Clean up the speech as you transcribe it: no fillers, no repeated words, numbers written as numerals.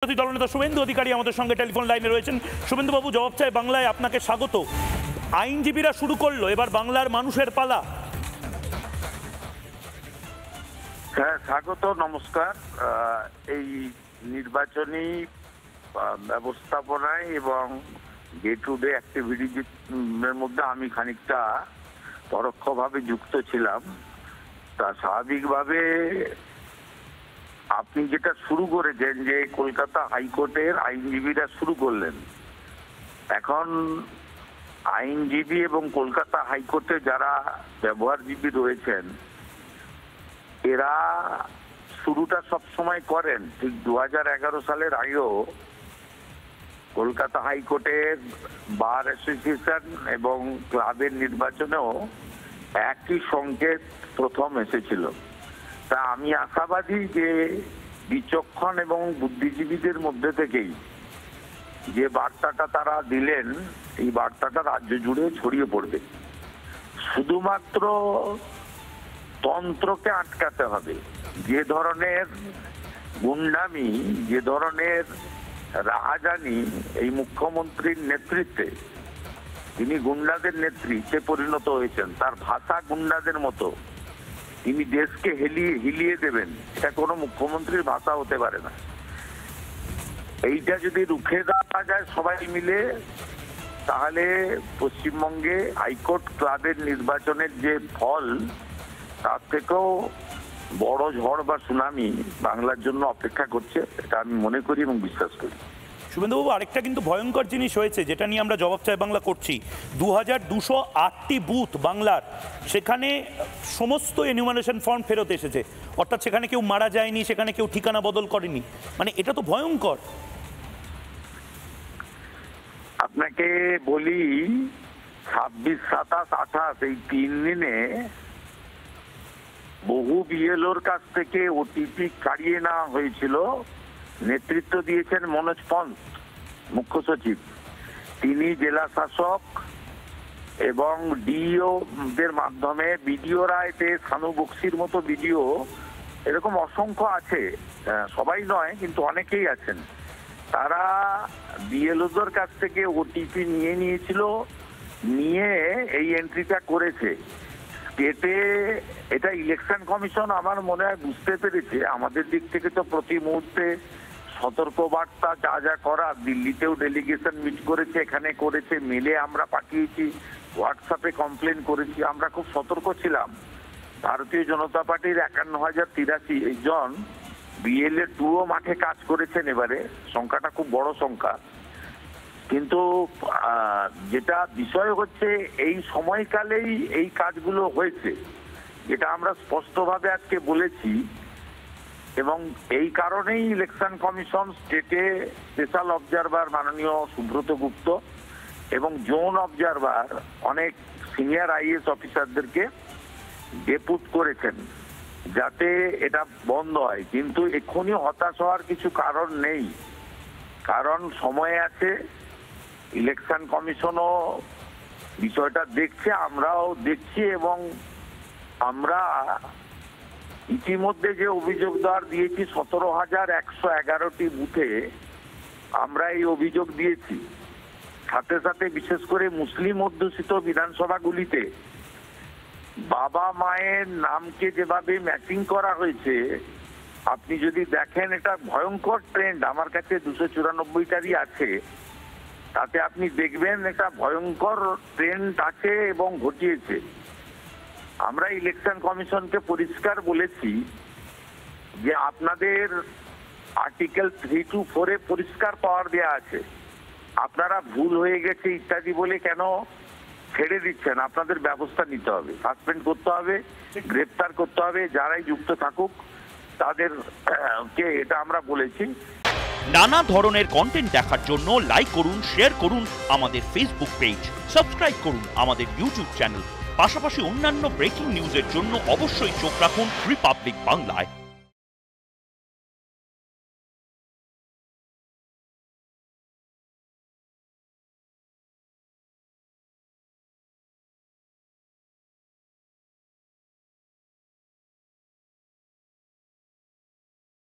দলনেতা শুভেন্দু অধিকারী আমাদের সঙ্গে টেলিফোন লাইনে রয়েছেন। শুভেন্দু বাবু, জবাব চাই বাংলায় আপনাকে স্বাগত। আইনজীবীরা শুরু করলো, এবার বাংলার মানুষের পালা। হ্যাঁ, স্বাগত, নমস্কার। এই নির্বাচনী ব্যবস্থাপনায় এবং ডে টু ডে অ্যাক্টিভিটির মধ্যে আমি খানিকটা পরোক্ষভাবে যুক্ত ছিলাম। তা স্বাভাবিকভাবে আপনি যেটা শুরু করেছেন যে কলকাতা হাইকোর্টের আইনজীবীরা শুরু করলেন, এখন আইনজীবী এবং কলকাতা হাইকোর্টে যারা ব্যবহারজীবী রয়েছেন এরা শুরুটা সবসময় করেন। ঠিক 2011 সালের আগেও কলকাতা হাইকোর্টের বার অ্যাসোসিয়েশন এবং ক্লাবের নির্বাচনেও একই সংকেত প্রথম এসেছিল। তা আমি আশাবাদী যে বিচক্ষণ এবং বুদ্ধিজীবীদের মধ্যে থেকেই যে বার্তাটা তারা দিলেন এই বার্তাটা রাজ্য জুড়ে ছড়িয়ে পড়বে। শুধুমাত্র তন্ত্রকে আটকাতে হবে। যে ধরনের গুন্ডামি, যে ধরনের রাহাজানি এই মুখ্যমন্ত্রীর নেতৃত্বে, তিনি গুন্ডাদের নেতৃত্বে পরিণত হয়েছেন, তার ভাষা গুন্ডাদের মতো, তিনি দেশকে হিলিয়ে দেবেন, এটা কোনো মুখ্যমন্ত্রীর ভাষা হতে পারে না। এইটা যদি রুখে দেওয়া যায় সবাই মিলে, তাহলে পশ্চিমবঙ্গে হাইকোর্ট ক্লাবের নির্বাচনের যে ফল তার থেকেও বড় ঝড় বা সুনামি বাংলার জন্য অপেক্ষা করছে, এটা আমি মনে করি এবং বিশ্বাস করি। শুভেন্দুবাবু, আরেকটা কিন্তু ভয়ঙ্কর জিনিস হয়েছে যেটা নিয়ে আমরা জবাব চাই বাংলা করছি। 2208টি বুথ বাংলার, সেখানে সমস্ত এনিউমারেশন ফর্ম ফেরত এসেছে, অর্থাৎ সেখানে কেউ মারা যায়নি, সেখানে কেউ ঠিকানা বদল করেনি। মানে এটা তো ভয়ঙ্কর। আপনাকে বলি, 26, 27, 28 এই 3 দিনে বহু বিএলওর কাছ থেকে ওটিপি কাড়িয়ে নেওয়া হয়েছিল। নেতৃত্ব দিয়েছেন মনোজ পন্ত, মুখ্য সচিব। তিনি জেলা শাসক এবং ডিও দের মাধ্যমে বিডিওরা, এতে সানু বক্সির মতো বিডিও, এরকম অসংখ্য আছে, সবাই নয় কিন্তু অনেকেই আছেন। তারা বিএলওদের কাছ থেকে ওটিপি নিয়েছিল, নিয়ে এই এন্ট্রিটা করেছে। স্টেটে এটা ইলেকশন কমিশন আমার মনে হয় বুঝতে পেরেছে। আমাদের দিক থেকে তো প্রতি মুহূর্তে সতর্কবার্তা যা যা করার, দিল্লিতেও ডেলিগেশন মিট করেছে, এখানে করেছে, মেলে আমরা পাঠিয়েছি, হোয়াটসঅ্যাপে কমপ্লেন করেছি, আমরা খুব সতর্ক ছিলাম। ভারতীয় জনতা পার্টির 51,083 জন বিএলএ 2ও মাঠে কাজ করেছেন। এবারে সংখ্যাটা খুব বড় সংখ্যা, কিন্তু যেটা বিষয় হচ্ছে এই সময়কালেই এই কাজগুলো হয়েছে, যেটা আমরা স্পষ্টভাবে আজকে বলেছি। এবং এই কারণেই ইলেকশন কমিশন স্টেটে স্পেশাল অবজারভার মাননীয় সুব্রত গুপ্ত এবং জোন অবজারভার অনেক সিনিয়র আইএস অফিসারদেরকে ডেপুট করেছেন যাতে এটা বন্ধ হয়। কিন্তু এক্ষুনি হতাশ হওয়ার কিছু কারণ নেই, কারণ সময় আছে। ইলেকশন কমিশনও বিষয়টা দেখছে, আমরাও দেখছি, এবং আমরা ইতিমধ্যে যে অভিযোগ দেওয়ার দিয়েছি 17,111টি বুথে আমরা এই অভিযোগ দিয়েছি। সাথে সাথে বিশেষ করে মুসলিম অধ্যুষিত বিধানসভাগুলিতে বাবা মায়ের নামকে যেভাবে ম্যাচিং করা হয়েছে, আপনি যদি দেখেন এটা ভয়ঙ্কর ট্রেন্ড। আমার কাছে 294টারই আছে, তাতে আপনি দেখবেন এটা ভয়ঙ্কর ট্রেন্ড আছে এবং ঘটিয়েছে। আমরা ইলেকশন কমিশনকে পরিষ্কার বলেছি যে আপনাদের আর্টিকেল 3 to 4 পরিষ্কার পাওয়ার দেওয়া আছে, আপনারা ভুল হয়ে গেছে ইত্যাদি বলে কেন ছেড়ে দিচ্ছেন? আপনাদের ব্যবস্থা নিতে হবে, সাসপেন্ড করতে হবে, গ্রেপ্তার করতে হবে, যারাই যুক্ত থাকুক তাদেরকে, এটা আমরা বলেছি। নানা ধরনের কন্টেন্ট দেখার জন্য লাইক করুন, শেয়ার করুন আমাদের ফেসবুক পেজ, সাবস্ক্রাইব করুন আমাদের ইউটিউব চ্যানেল। পাশাপাশি অন্যান্য ব্রেকিং নিউজের জন্য অবশ্যই চোখ রাখুন রিপাবলিক বাংলায়।